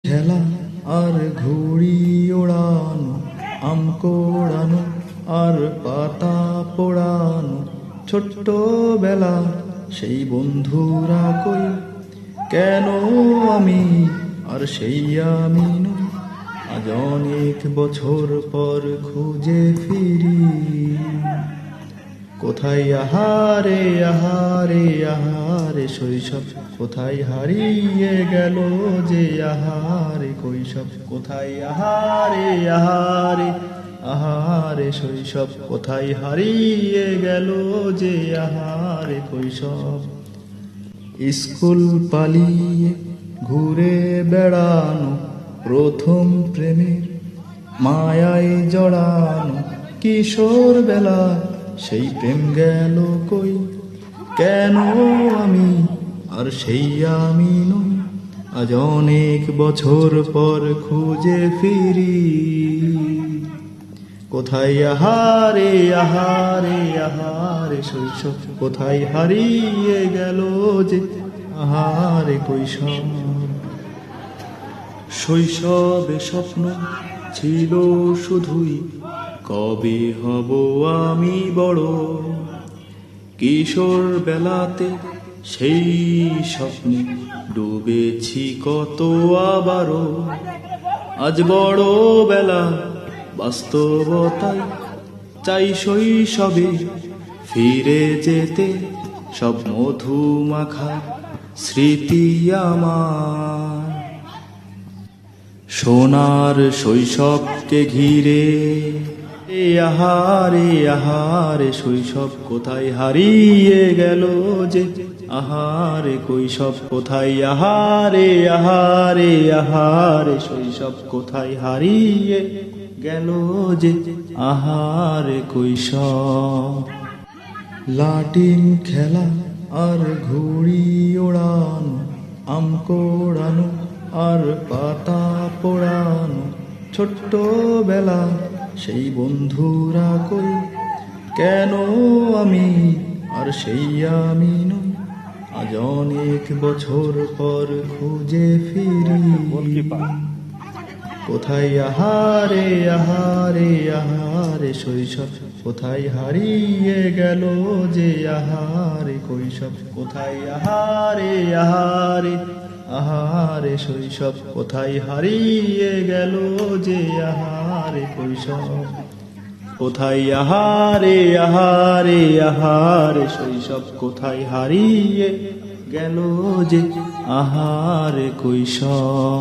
খেলা আর ঘুড়ি ওড়ানো, আম কোড়ানো আর পাতা পোড়ানো, ছোট্টবেলা সেই বন্ধুরা কই, কেন আমি আর সেই আমি নই। আজ অনেক বছর পর খুঁজে ফিরি, কোথায় আহারে আহারে আহারে শৈশব, কোথায় হারিয়ে গেল যে আহারে কৈশব। কোথায় আহারে আহারে আহারে শৈশব, কোথায় হারিয়ে গেল যে আহারে কৈশব। স্কুল পালিয়ে ঘুরে বেড়ানো, প্রথম প্রেমের মায়ায় জড়ানো, কিশোর বেলা সেই প্রেম গেল কই, কেন আমি আর সেই আমি নই। আজ অনেক বছর পর খুঁজে ফিরি, কোথায় আহারে আহারে আহারে শৈশব, কোথায় হারিয়ে গেল যে আহারে কৈশব। শৈশবে স্বপ্ন ছিল শুধুই, কবে হব আমি বড়। কিশোর বেলাতে সেই স্বপ্নে ডুবেছি কত আবারও। আজ বড় বেলা বাস্তবতায় চাই শৈশবে ফিরে যেতে, সব মধু মাখা স্মৃতি আমার। সোনার শৈশবকে ঘিরে আহারে আহারে শৈশব, কোথায় হারিয়ে গেল যে আহারে কৈশব। কোথায় আহারে আহারে আহারে শৈশব, কোথায় হারিয়ে গেল যে আহারে কৈশব। লাটিম খেলা আর ঘুড়ি ওড়ানো, আম কোড়ানো আর পাতা পোড়ানো, ছোট্টবেলা সেই বন্ধুরা কই, কেন আমি আর সেই আমি নই। আজ অনেক বছর পর খুঁজে ফিরি, কোথায় আহারে আহারে আহারে শৈশব, কোথায় হারিয়ে গেল যে আহারে কৈশব। কোথায় আহারে আহারে আহারে শৈশব, কোথায় হারিয়ে গেল যে আহারে কৈশব। কোথায় আহারে আহারে আহারে শৈশব, কোথায় হারিয়ে গেল যে আহারে কৈশব।